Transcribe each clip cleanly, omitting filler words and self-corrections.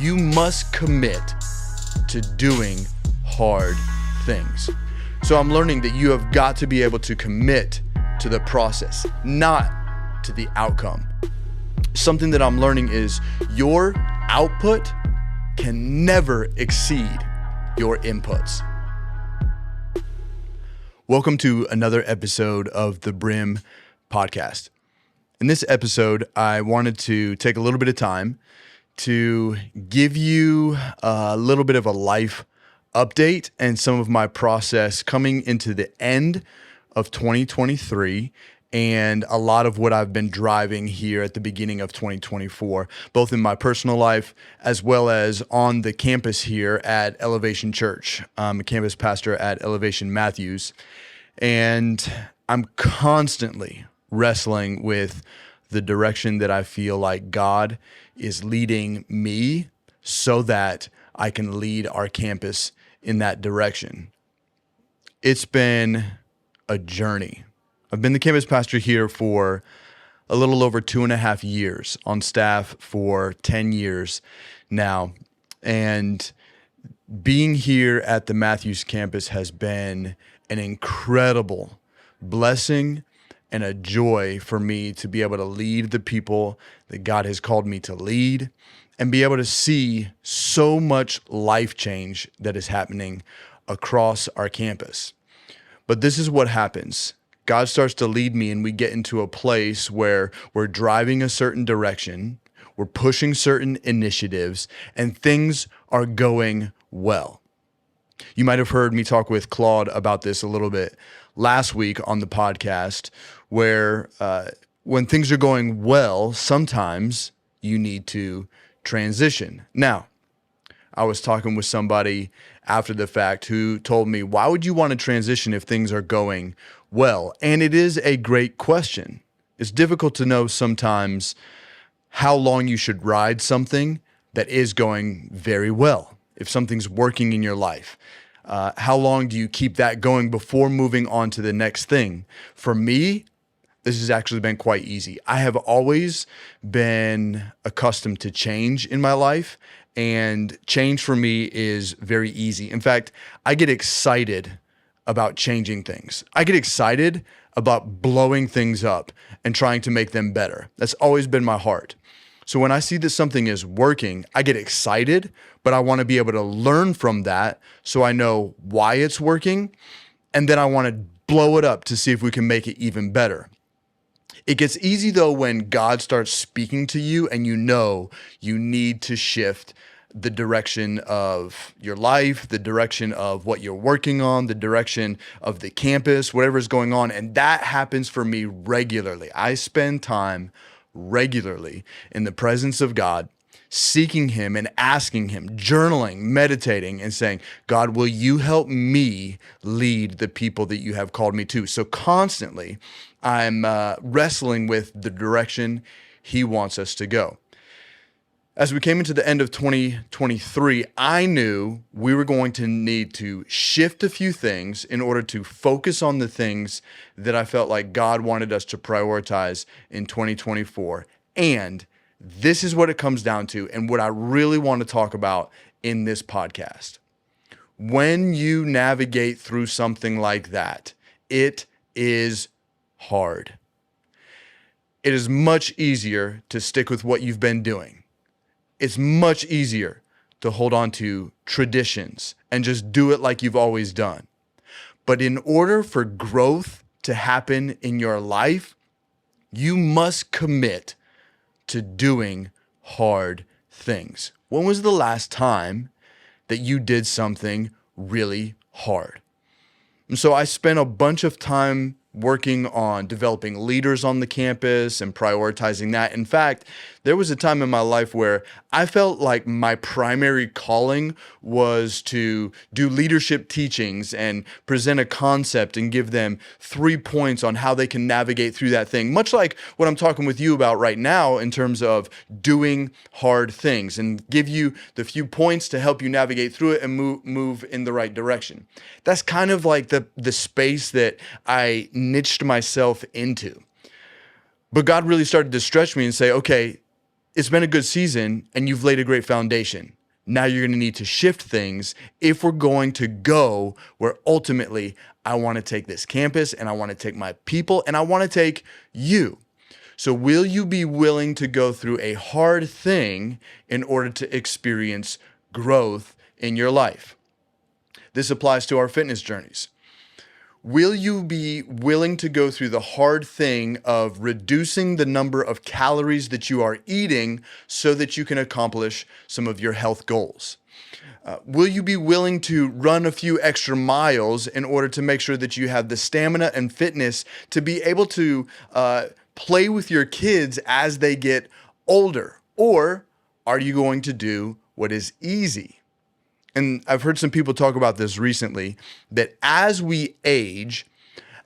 you must commit to doing hard things. So I'm learning that you have got to be able to commit to the process, not to the outcome. Something that I'm learning is your output can never exceed your inputs. Welcome to another episode of the Brim Podcast. In this episode, I wanted to take a little bit of time to give you a little bit of a life update and some of my process coming into the end of 2023 and a lot of what I've been driving here at the beginning of 2024, both in my personal life as well as on the campus here at Elevation Church. I'm a campus pastor at Elevation Matthews, and I'm constantly wrestling with the direction that I feel like God is leading me so that I can lead our campus in that direction. It's been a journey. I've been the campus pastor here for a little over 2.5 years, on staff for 10 years now. And being here at the Matthews campus has been an incredible blessing and a joy for me to be able to lead the people that God has called me to lead and be able to see so much life change that is happening across our campus. But this is what happens. God starts to lead me and we get into a place where we're driving a certain direction, we're pushing certain initiatives, and things are going well. You might have heard me talk with Claude about this a little bit last week on the podcast, where when things are going well, sometimes you need to transition. Now, I was talking with somebody after the fact who told me, why would you want to transition if things are going well? And it is a great question. It's difficult to know sometimes how long you should ride something that is going very well. If something's working in your life, how long do you keep that going before moving on to the next thing? For me, this has actually been quite easy. I have always been accustomed to change in my life, and change for me is very easy. In fact, I get excited about changing things. I get excited about blowing things up and trying to make them better. That's always been my heart. So when I see that something is working, I get excited, but I want to be able to learn from that so I know why it's working, and then I want to blow it up to see if we can make it even better. It gets easy though when God starts speaking to you and you know you need to shift the direction of your life, the direction of what you're working on, the direction of the campus, whatever is going on. And that happens for me regularly. I spend time regularly in the presence of God, seeking Him and asking Him, journaling, meditating, and saying, God, will you help me lead the people that you have called me to? So constantly, I'm wrestling with the direction He wants us to go. As we came into the end of 2023, I knew we were going to need to shift a few things in order to focus on the things that I felt like God wanted us to prioritize in 2024. And this is what it comes down to and what I really want to talk about in this podcast. When you navigate through something like that, it is hard. It is much easier to stick with what you've been doing. It's much easier to hold on to traditions and just do it like you've always done. But in order for growth to happen in your life, you must commit to doing hard things. When was the last time that you did something really hard? And so I spent a bunch of time working on developing leaders on the campus and prioritizing that. In fact, there was a time in my life where I felt like my primary calling was to do leadership teachings and present a concept and give them 3 points on how they can navigate through that thing. Much like what I'm talking with you about right now in terms of doing hard things, and give you the few points to help you navigate through it and move in the right direction. That's kind of like the space that I niched myself into. But God really started to stretch me and say, okay, it's been a good season and you've laid a great foundation. Now you're going to need to shift things if we're going to go where ultimately I want to take this campus and I want to take my people and I want to take you. So will you be willing to go through a hard thing in order to experience growth in your life? This applies to our fitness journeys. Will you be willing to go through the hard thing of reducing the number of calories that you are eating so that you can accomplish some of your health goals? Will you be willing to run a few extra miles in order to make sure that you have the stamina and fitness to be able to play with your kids as they get older? Or are you going to do what is easy? And I've heard some people talk about this recently, that as we age,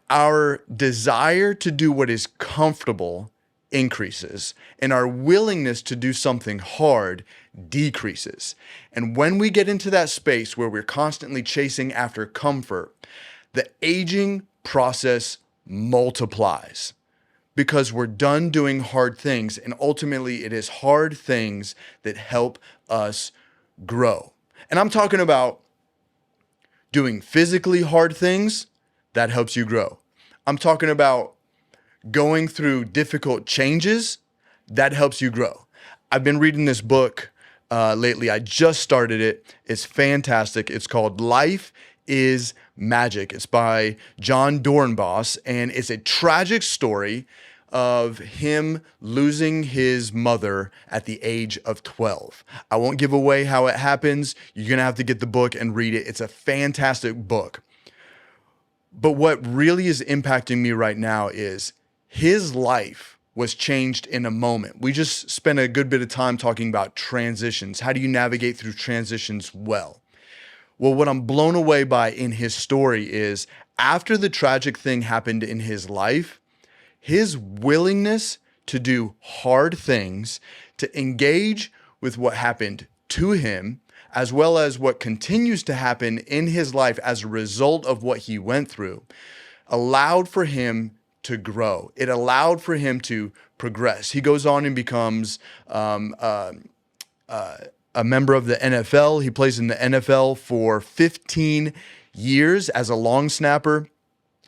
our desire to do what is comfortable increases and our willingness to do something hard decreases. And when we get into that space where we're constantly chasing after comfort, the aging process multiplies because we're done doing hard things. And ultimately, it is hard things that help us grow. And I'm talking about doing physically hard things that helps you grow. I'm talking about going through difficult changes that helps you grow. I've been reading this book lately. I just started it. It's fantastic. It's called Life is Magic. It's by John Dornbos, and it's a tragic story of him losing his mother at the age of 12. I won't give away how it happens. You're going to have to get the book and read it. It's a fantastic book. But what really is impacting me right now is his life was changed in a moment. We just spent a good bit of time talking about transitions. How do you navigate through transitions well? Well, what I'm blown away by in his story is after the tragic thing happened in his life, his willingness to do hard things, to engage with what happened to him, as well as what continues to happen in his life as a result of what he went through, allowed for him to grow. It allowed for him to progress. He goes on and becomes a member of the NFL. He plays in the NFL for 15 years as a long snapper.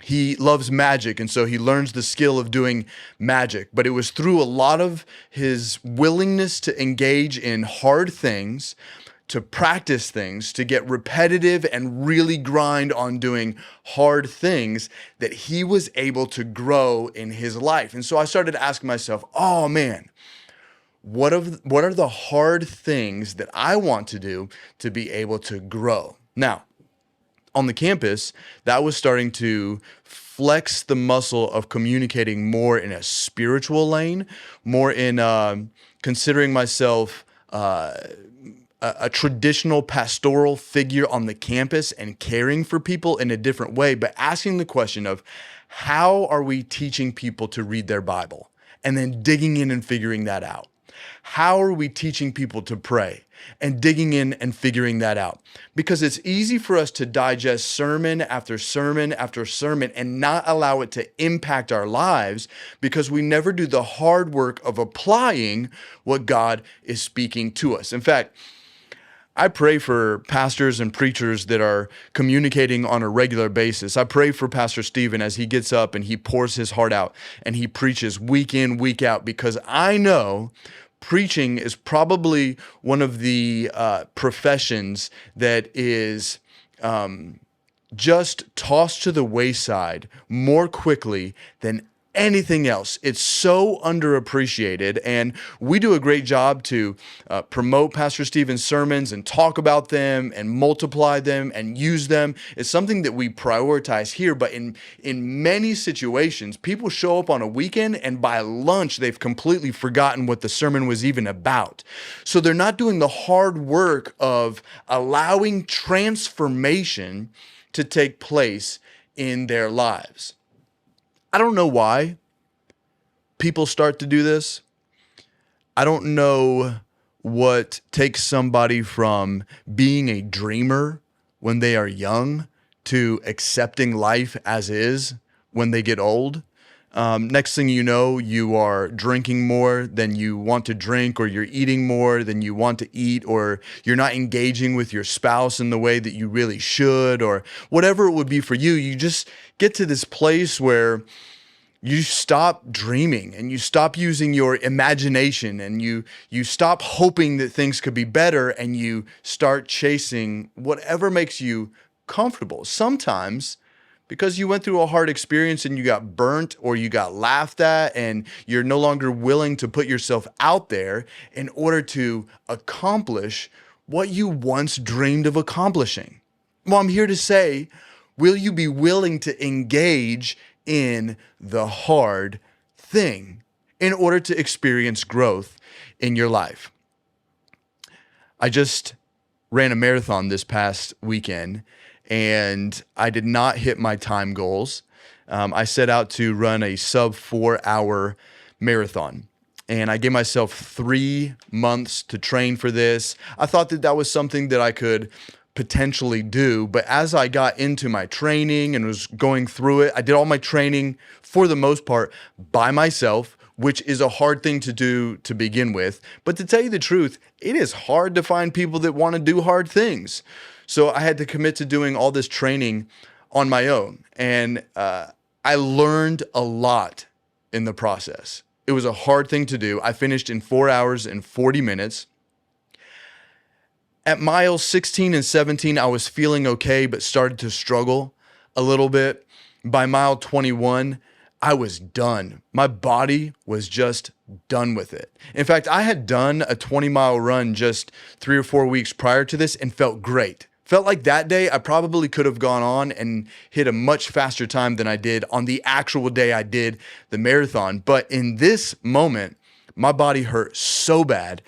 He loves magic, and so he learns the skill of doing magic. But it was through a lot of his willingness to engage in hard things, to practice things, to get repetitive and really grind on doing hard things that he was able to grow in his life. And so I started asking myself, oh man, what are the hard things that I want to do to be able to grow? Now, on the campus, that was starting to flex the muscle of communicating more in a spiritual lane, more in considering myself a traditional pastoral figure on the campus and caring for people in a different way, but asking the question of how are we teaching people to read their Bible? And then digging in and figuring that out. How are we teaching people to pray? And digging in and figuring that out. Because it's easy for us to digest sermon after sermon after sermon and not allow it to impact our lives because we never do the hard work of applying what God is speaking to us. In fact, I pray for pastors and preachers that are communicating on a regular basis. I pray for Pastor Stephen as he gets up and he pours his heart out and he preaches week in, week out, because I know preaching is probably one of the professions that is just tossed to the wayside more quickly than anything else. It's so underappreciated, and we do a great job to promote Pastor Stephen's sermons and talk about them and multiply them and use them. It's something that we prioritize here, but in many situations, people show up on a weekend and by lunch, they've completely forgotten what the sermon was even about. So they're not doing the hard work of allowing transformation to take place in their lives. I don't know why people start to do this. I don't know what takes somebody from being a dreamer when they are young to accepting life as is when they get old. Next thing you know, you are drinking more than you want to drink, or you're eating more than you want to eat, or you're not engaging with your spouse in the way that you really should, or whatever it would be for you. You just get to this place where you stop dreaming and you stop using your imagination, and you stop hoping that things could be better, and you start chasing whatever makes you comfortable. Sometimes because you went through a hard experience and you got burnt or you got laughed at, and you're no longer willing to put yourself out there in order to accomplish what you once dreamed of accomplishing. Well, I'm here to say, will you be willing to engage in the hard thing in order to experience growth in your life? I just ran a marathon this past weekend, and I did not hit my time goals. I set out to run a sub 4-hour marathon, and I gave myself 3 months to train for this. I thought that that was something that I could potentially do, but as I got into my training and was going through it, I did all my training for the most part by myself, which is a hard thing to do to begin with. But to tell you the truth, it is hard to find people that want to do hard things. So I had to commit to doing all this training on my own. And I learned a lot in the process. It was a hard thing to do. I finished in 4 hours and 40 minutes. At miles 16 and 17, I was feeling okay, but started to struggle a little bit. By mile 21, I was done. My body was just done with it. In fact, I had done a 20-mile run just 3 or 4 weeks prior to this and felt great. Felt like that day I probably could have gone on and hit a much faster time than I did on the actual day I did the marathon. But in this moment, my body hurt so bad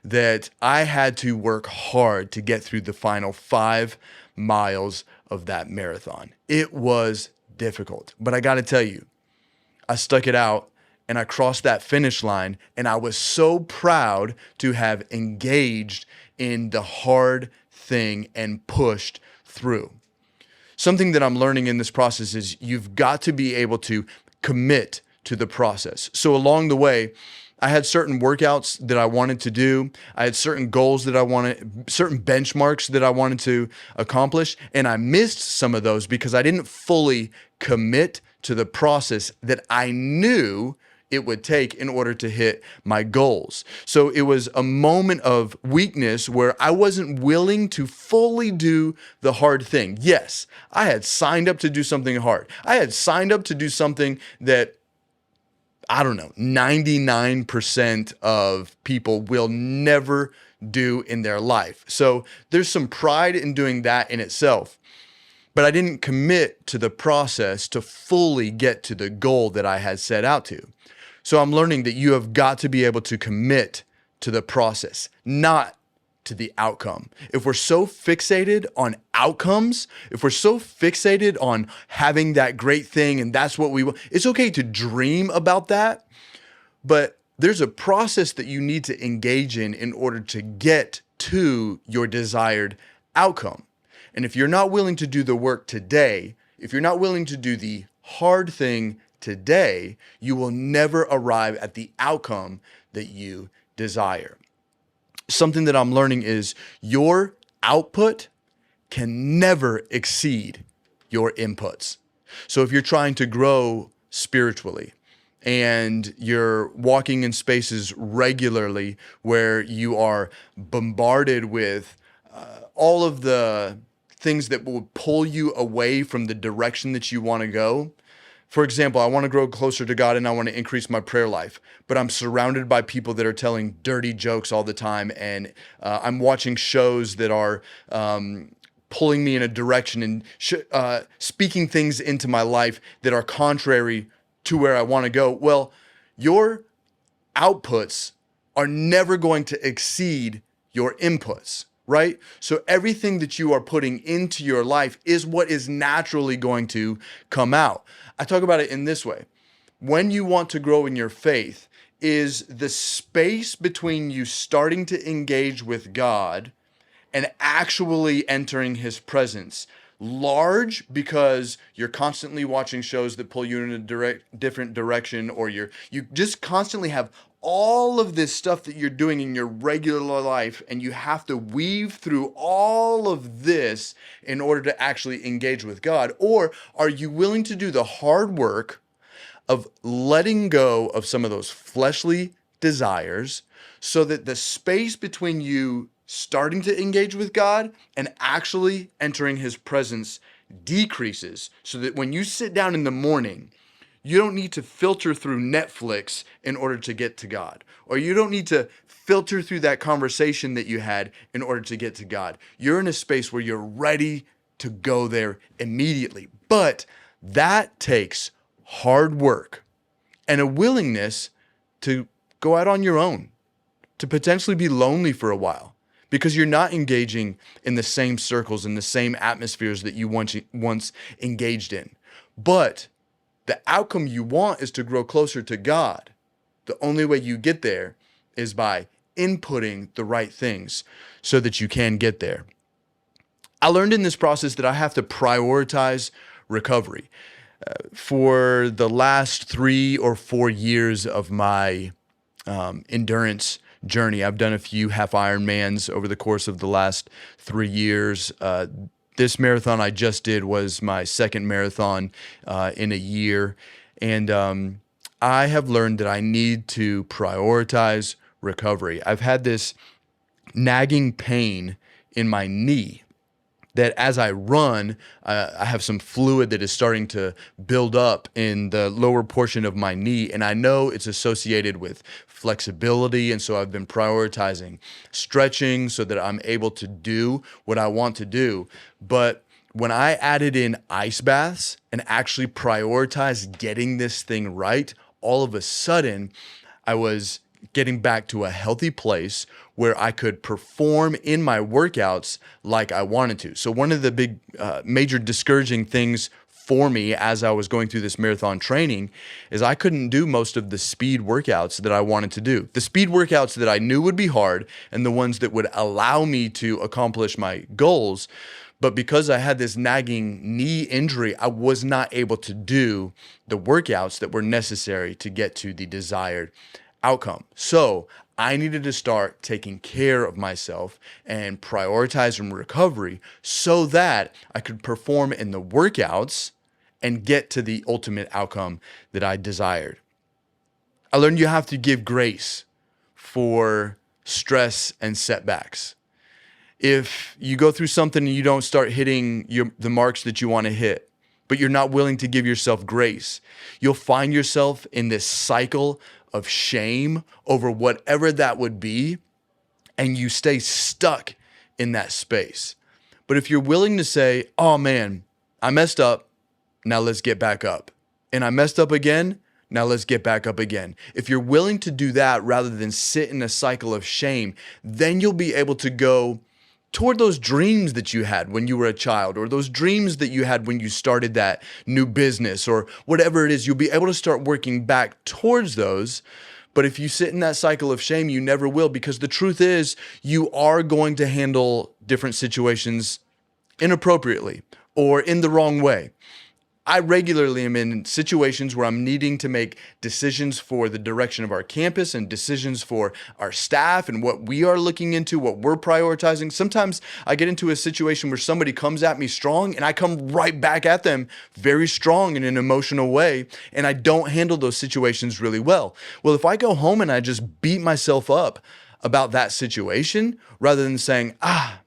that I had to work hard to get through the final 5 miles of that marathon. It was difficult, but I got to tell you, I stuck it out and I crossed that finish line, and I was so proud to have engaged in the hard thing and pushed through. Something that I'm learning in this process is you've got to be able to commit to the process. So along the way, I had certain workouts that I wanted to do. I had certain goals that I wanted, certain benchmarks that I wanted to accomplish, and I missed some of those because I didn't fully commit to the process that I knew it would take in order to hit my goals. So it was a moment of weakness where I wasn't willing to fully do the hard thing. Yes, I had signed up to do something hard. I had signed up to do something that, I don't know, 99% of people will never do in their life. So there's some pride in doing that in itself. But I didn't commit to the process to fully get to the goal that I had set out to. So I'm learning that you have got to be able to commit to the process, not to the outcome. If we're so fixated on outcomes, if we're so fixated on having that great thing and that's what we want, it's okay to dream about that, but there's a process that you need to engage in order to get to your desired outcome. And if you're not willing to do the work today, if you're not willing to do the hard thing today, you will never arrive at the outcome that you desire. Something that I'm learning is your output can never exceed your inputs. So if you're trying to grow spiritually and you're walking in spaces regularly where you are bombarded with all of the things that will pull you away from the direction that you want to go. For example, I want to grow closer to God and I want to increase my prayer life, but I'm surrounded by people that are telling dirty jokes all the time, and I'm watching shows that are pulling me in a direction and speaking things into my life that are contrary to where I want to go. Well, your outputs are never going to exceed your inputs, right? So everything that you are putting into your life is what is naturally going to come out. I talk about it in this way. When you want to grow in your faith, is the space between you starting to engage with God and actually entering his presence large because you're constantly watching shows that pull you in a different direction, or you just constantly have all of this stuff that you're doing in your regular life, and you have to weave through all of this in order to actually engage with God? Or are you willing to do the hard work of letting go of some of those fleshly desires so that the space between you starting to engage with God and actually entering his presence decreases, so that when you sit down in the morning, you don't need to filter through Netflix in order to get to God, or you don't need to filter through that conversation that you had in order to get to God. You're in a space where you're ready to go there immediately. But that takes hard work and a willingness to go out on your own, to potentially be lonely for a while, because you're not engaging in the same circles and the same atmospheres that you once engaged in. But the outcome you want is to grow closer to God. The only way you get there is by inputting the right things so that you can get there. I learned in this process that I have to prioritize recovery. For the last 3 or 4 years of my endurance journey, I've done a few half Ironmans over the course of the last 3 years. This marathon I just did was my second marathon in a year. And I have learned that I need to prioritize recovery. I've had this nagging pain in my knee that as I run, I have some fluid that is starting to build up in the lower portion of my knee. And I know it's associated with flexibility. And so I've been prioritizing stretching so that I'm able to do what I want to do. But when I added in ice baths and actually prioritized getting this thing right, all of a sudden I was getting back to a healthy place where I could perform in my workouts like I wanted to. So one of the big major discouraging things for me as I was going through this marathon training is I couldn't do most of the speed workouts that I wanted to do. The speed workouts that I knew would be hard and the ones that would allow me to accomplish my goals. But because I had this nagging knee injury, I was not able to do the workouts that were necessary to get to the desired outcome. So I needed to start taking care of myself and prioritizing recovery so that I could perform in the workouts and get to the ultimate outcome that I desired. I learned you have to give grace for stress and setbacks. If you go through something and you don't start hitting the marks that you want to hit, but you're not willing to give yourself grace, you'll find yourself in this cycle of shame over whatever that would be, and you stay stuck in that space. But if you're willing to say, oh man, I messed up, now let's get back up. And I messed up again, now let's get back up again. If you're willing to do that rather than sit in a cycle of shame, then you'll be able to go toward those dreams that you had when you were a child, or those dreams that you had when you started that new business, or whatever it is. You'll be able to start working back towards those. But if you sit in that cycle of shame, you never will, because the truth is you are going to handle different situations inappropriately or in the wrong way. I regularly am in situations where I'm needing to make decisions for the direction of our campus and decisions for our staff and what we are looking into, what we're prioritizing. Sometimes I get into a situation where somebody comes at me strong and I come right back at them very strong in an emotional way, and I don't handle those situations really well. Well, if I go home and I just beat myself up about that situation rather than saying, I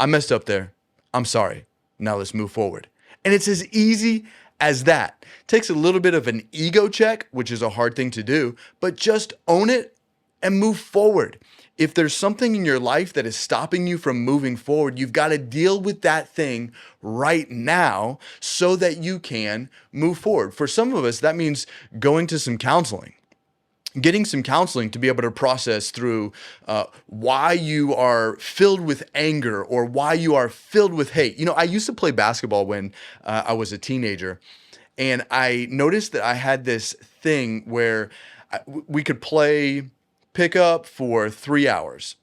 messed up there, I'm sorry, now let's move forward. And it's as easy as that. It takes a little bit of an ego check, which is a hard thing to do, but just own it and move forward. If there's something in your life that is stopping you from moving forward, you've got to deal with that thing right now so that you can move forward. For some of us, that means going to some counseling. Getting some counseling to be able to process through why you are filled with anger or why you are filled with hate. You know, I used to play basketball when I was a teenager, and I noticed that I had this thing where we could play pickup for 3 hours.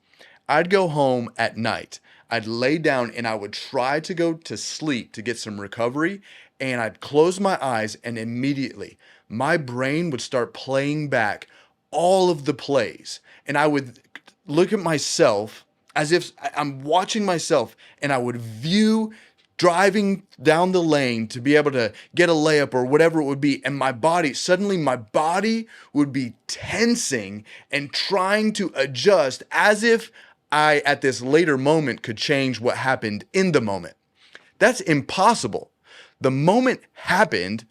I'd go home at night. I'd lay down and I would try to go to sleep to get some recovery. And I'd close my eyes and immediately my brain would start playing back all of the plays. And I would look at myself as if I'm watching myself, and I would view driving down the lane to be able to get a layup or whatever it would be. And suddenly my body would be tensing and trying to adjust as if I, at this later moment, could change what happened in the moment. That's impossible. The moment happened,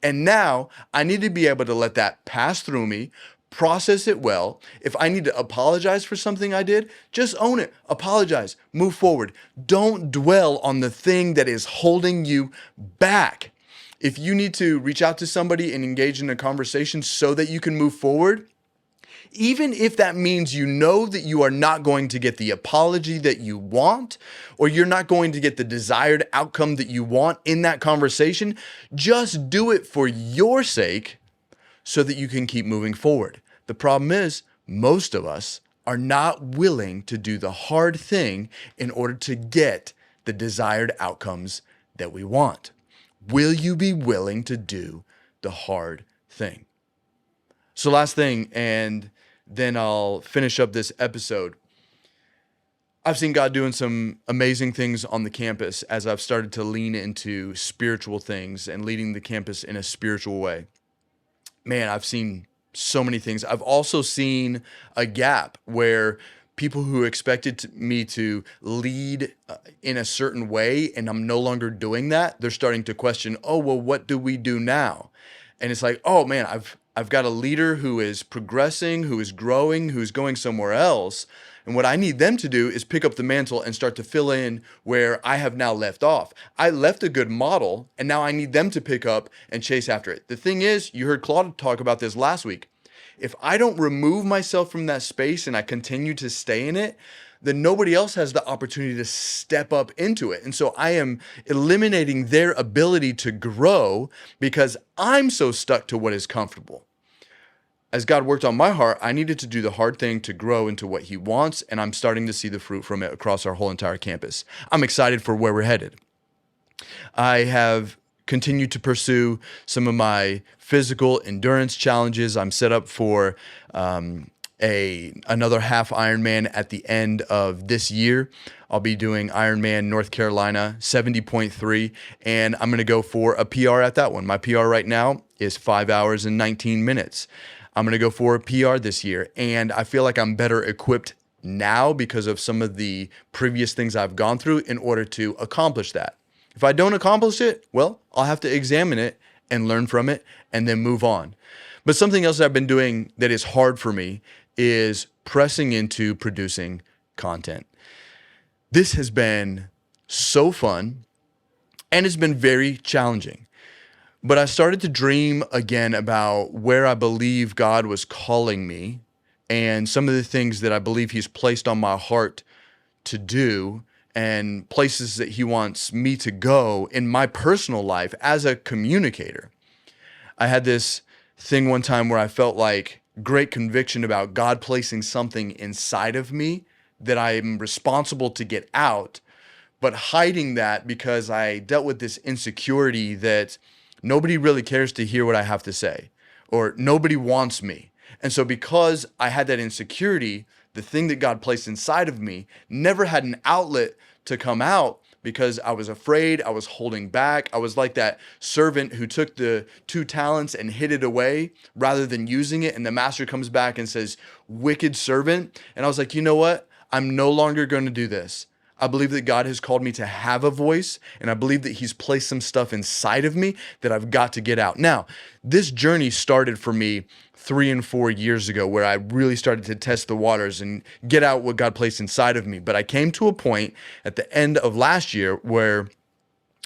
and now I need to be able to let that pass through me, process it well. If I need to apologize for something I did, just own it, apologize, move forward. Don't dwell on the thing that is holding you back. If you need to reach out to somebody and engage in a conversation so that you can move forward, even if that means you know that you are not going to get the apology that you want, or you're not going to get the desired outcome that you want in that conversation, just do it for your sake so that you can keep moving forward. The problem is, most of us are not willing to do the hard thing in order to get the desired outcomes that we want. Will you be willing to do the hard thing? So last thing, and then I'll finish up this episode. I've seen God doing some amazing things on the campus as I've started to lean into spiritual things and leading the campus in a spiritual way. Man, I've seen so many things. I've also seen a gap where people who expected me to lead in a certain way, and I'm no longer doing that, they're starting to question, oh, well, what do we do now? And it's like, oh man, I've got a leader who is progressing, who is growing, who's going somewhere else. And what I need them to do is pick up the mantle and start to fill in where I have now left off. I left a good model, and now I need them to pick up and chase after it. The thing is, you heard Claude talk about this last week. If I don't remove myself from that space and I continue to stay in it, then nobody else has the opportunity to step up into it. And so I am eliminating their ability to grow because I'm so stuck to what is comfortable. As God worked on my heart, I needed to do the hard thing to grow into what He wants, and I'm starting to see the fruit from it across our whole entire campus. I'm excited for where we're headed. I have continued to pursue some of my physical endurance challenges. I'm set up for another half Ironman at the end of this year. I'll be doing Ironman North Carolina 70.3, and I'm going to go for a PR at that one. My PR right now is 5 hours and 19 minutes. I'm going to go for a PR this year, and I feel like I'm better equipped now because of some of the previous things I've gone through in order to accomplish that. If I don't accomplish it, well, I'll have to examine it and learn from it and then move on. But something else I've been doing that is hard for me is pressing into producing content. This has been so fun, and it's been very challenging. But I started to dream again about where I believe God was calling me and some of the things that I believe He's placed on my heart to do and places that He wants me to go in my personal life as a communicator. I had this thing one time where I felt like great conviction about God placing something inside of me that I'm responsible to get out, but hiding that because I dealt with this insecurity that nobody really cares to hear what I have to say, or nobody wants me. And so because I had that insecurity, the thing that God placed inside of me never had an outlet to come out because I was afraid, I was holding back. I was like that servant who took the 2 talents and hid it away rather than using it. And the master comes back and says, wicked servant. And I was like, you know what? I'm no longer going to do this. I believe that God has called me to have a voice, and I believe that He's placed some stuff inside of me that I've got to get out. Now, this journey started for me 3 and 4 years ago where I really started to test the waters and get out what God placed inside of me. But I came to a point at the end of last year where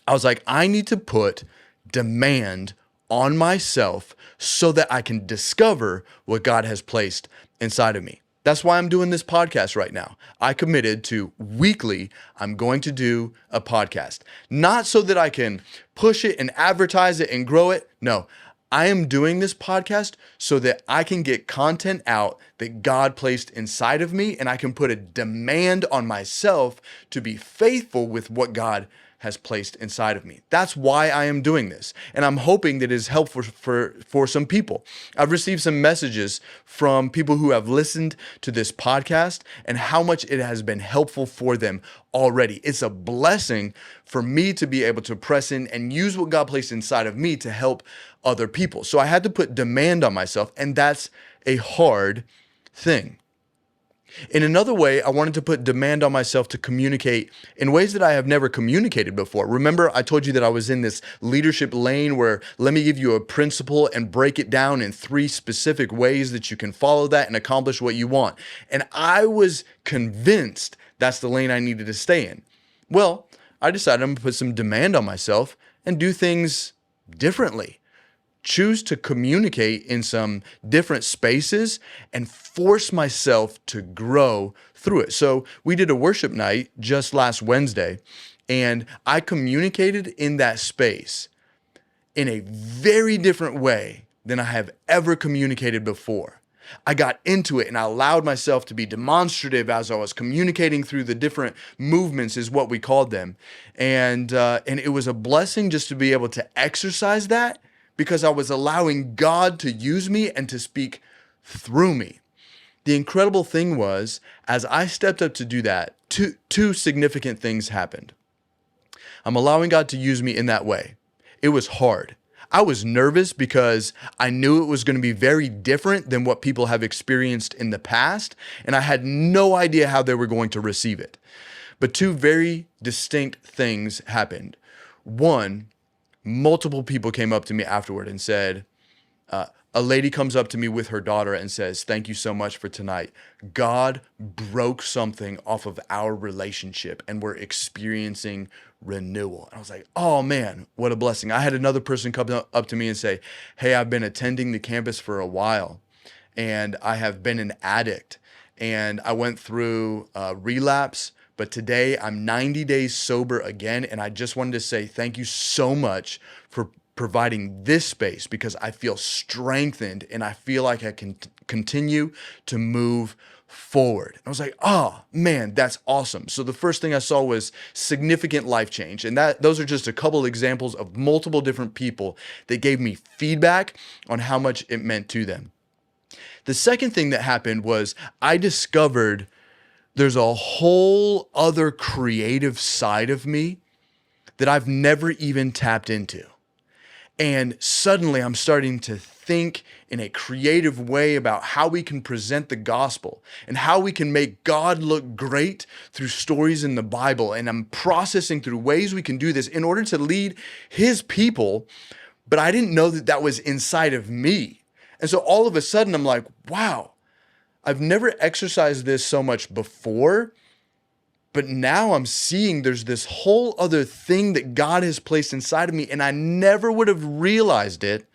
I was like, I need to put demand on myself so that I can discover what God has placed inside of me. That's why I'm doing this podcast right now. I committed to weekly, I'm going to do a podcast. Not so that I can push it and advertise it and grow it. No, I am doing this podcast so that I can get content out that God placed inside of me, and I can put a demand on myself to be faithful with what God has placed inside of me. That's why I am doing this. And I'm hoping that it is helpful for some people. I've received some messages from people who have listened to this podcast and how much it has been helpful for them already. It's a blessing for me to be able to press in and use what God placed inside of me to help other people. So I had to put demand on myself, and that's a hard thing. In another way, I wanted to put demand on myself to communicate in ways that I have never communicated before. Remember, I told you that I was in this leadership lane where let me give you a principle and break it down in 3 specific ways that you can follow that and accomplish what you want. And I was convinced that's the lane I needed to stay in. Well, I decided I'm going to put some demand on myself and do things differently. Choose to communicate in some different spaces and force myself to grow through it. So we did a worship night just last Wednesday, and I communicated in that space in a very different way than I have ever communicated before. I got into it and I allowed myself to be demonstrative as I was communicating through the different movements, is what we called them. And it was a blessing just to be able to exercise that, because I was allowing God to use me and to speak through me. The incredible thing was, as I stepped up to do that, two significant things happened. I'm allowing God to use me in that way. It was hard. I was nervous because I knew it was going to be very different than what people have experienced in the past, and I had no idea how they were going to receive it. But 2 very distinct things happened. One, multiple people came up to me afterward and said, a lady comes up to me with her daughter and says, "Thank you so much for tonight. God broke something off of our relationship and we're experiencing renewal." And I was like, oh man, what a blessing. I had another person come up to me and say, "Hey, I've been attending the campus for a while and I have been an addict and I went through relapse, but today I'm 90 days sober again. And I just wanted to say thank you so much for providing this space, because I feel strengthened and I feel like I can continue to move forward." I was like, oh man, that's awesome. So the first thing I saw was significant life change. And those are just a couple examples of multiple different people that gave me feedback on how much it meant to them. The second thing that happened was I discovered there's a whole other creative side of me that I've never even tapped into. And suddenly I'm starting to think in a creative way about how we can present the gospel and how we can make God look great through stories in the Bible. And I'm processing through ways we can do this in order to lead His people. But I didn't know that that was inside of me. And so all of a sudden I'm like, wow, I've never exercised this so much before. But now I'm seeing there's this whole other thing that God has placed inside of me, and I never would have realized it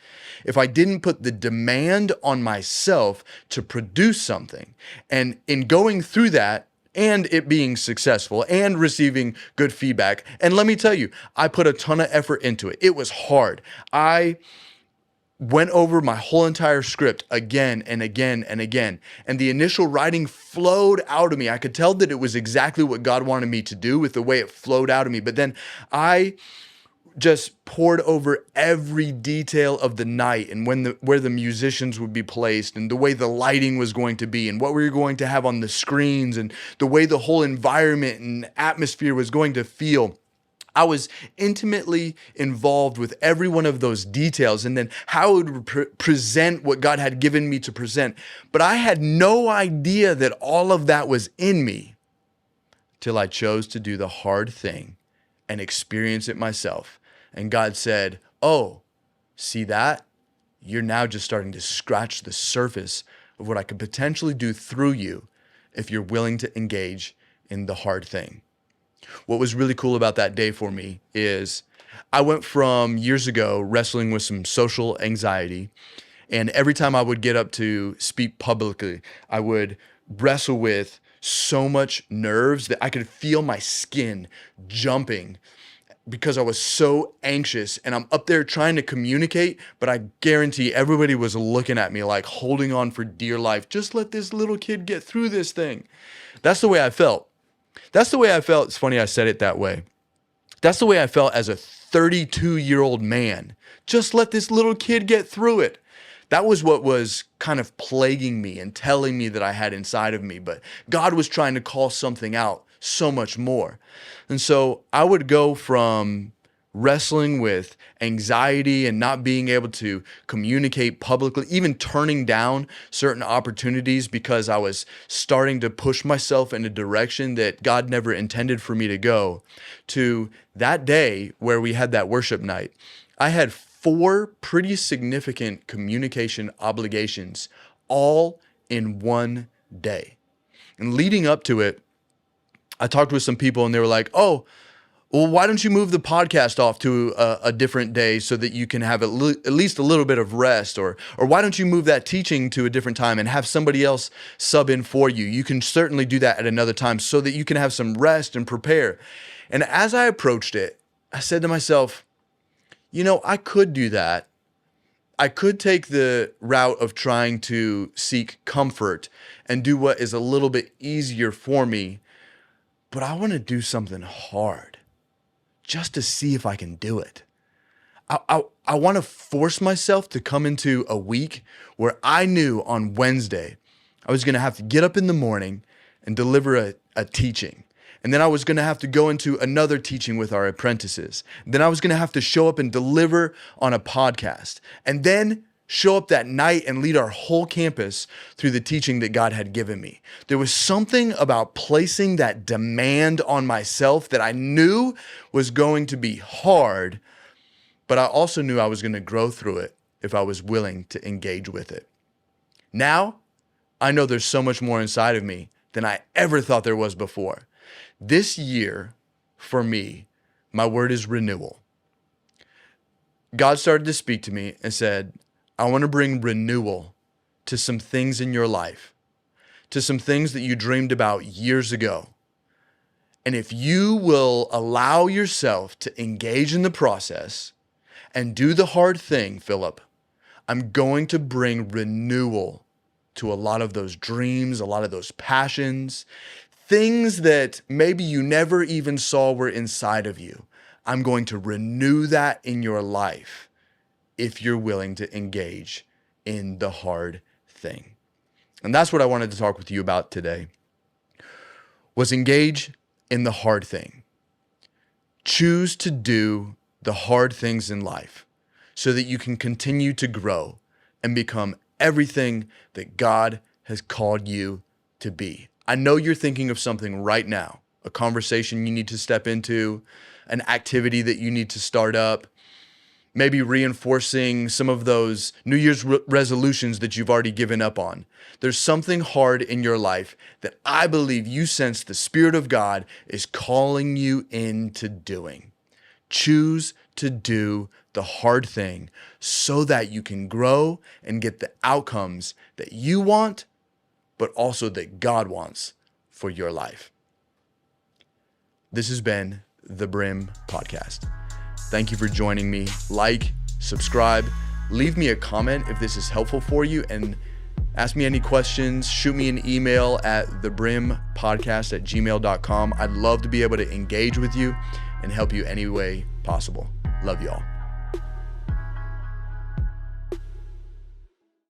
if I didn't put the demand on myself to produce something. And in going through that and it being successful and receiving good feedback, and let me tell you, I put a ton of effort into it. It was hard. I went over my whole entire script again and again and again. And the initial writing flowed out of me. I could tell that it was exactly what God wanted me to do with the way it flowed out of me. But then I just poured over every detail of the night and where the musicians would be placed and the way the lighting was going to be and what we were going to have on the screens and the way the whole environment and atmosphere was going to feel. I was intimately involved with every one of those details and then how it would present what God had given me to present. But I had no idea that all of that was in me till I chose to do the hard thing and experience it myself. And God said, "Oh, see that? You're now just starting to scratch the surface of what I could potentially do through you if you're willing to engage in the hard thing." What was really cool about that day for me is I went from years ago wrestling with some social anxiety, and every time I would get up to speak publicly, I would wrestle with so much nerves that I could feel my skin jumping because I was so anxious, and I'm up there trying to communicate, but I guarantee everybody was looking at me like holding on for dear life. Just let this little kid get through this thing. That's the way I felt. That's the way I felt. It's funny I said it that way. That's the way I felt as a 32-year-old man. Just let this little kid get through it. That was what was kind of plaguing me and telling me that I had inside of me. But God was trying to call something out so much more. And so I would go from wrestling with anxiety and not being able to communicate publicly, even turning down certain opportunities because I was starting to push myself in a direction that God never intended for me to go, to that day where we had that worship night. I had 4 pretty significant communication obligations all in one day. And leading up to it, I talked with some people and they were like, oh, well, why don't you move the podcast off to a different day so that you can have at least a little bit of rest? Or why don't you move that teaching to a different time and have somebody else sub in for you? You can certainly do that at another time so that you can have some rest and prepare. And as I approached it, I said to myself, I could do that. I could take the route of trying to seek comfort and do what is a little bit easier for me. But I want to do something hard just to see if I can do it. I want to force myself to come into a week where I knew on Wednesday I was going to have to get up in the morning and deliver a teaching. And then I was going to have to go into another teaching with our apprentices. Then I was going to have to show up and deliver on a podcast. And then show up that night and lead our whole campus through the teaching that God had given me. There was something about placing that demand on myself that I knew was going to be hard, but I also knew I was going to grow through it if I was willing to engage with it. Now, I know there's so much more inside of me than I ever thought there was before. This year, for me, my word is renewal. God started to speak to me and said, I want to bring renewal to some things in your life, to some things that you dreamed about years ago. And if you will allow yourself to engage in the process and do the hard thing, Philip, I'm going to bring renewal to a lot of those dreams, a lot of those passions, things that maybe you never even saw were inside of you. I'm going to renew that in your life if you're willing to engage in the hard thing. And that's what I wanted to talk with you about today, was engage in the hard thing. Choose to do the hard things in life so that you can continue to grow and become everything that God has called you to be. I know you're thinking of something right now, a conversation you need to step into, an activity that you need to start up, maybe reinforcing some of those New Year's resolutions that you've already given up on. There's something hard in your life that I believe you sense the Spirit of God is calling you into doing. Choose to do the hard thing so that you can grow and get the outcomes that you want, but also that God wants for your life. This has been the Brim Podcast. Thank you for joining me. Like, subscribe, leave me a comment if this is helpful for you, and ask me any questions. Shoot me an email at thebrimpodcast@gmail.com. I'd love to be able to engage with you and help you any way possible. Love y'all.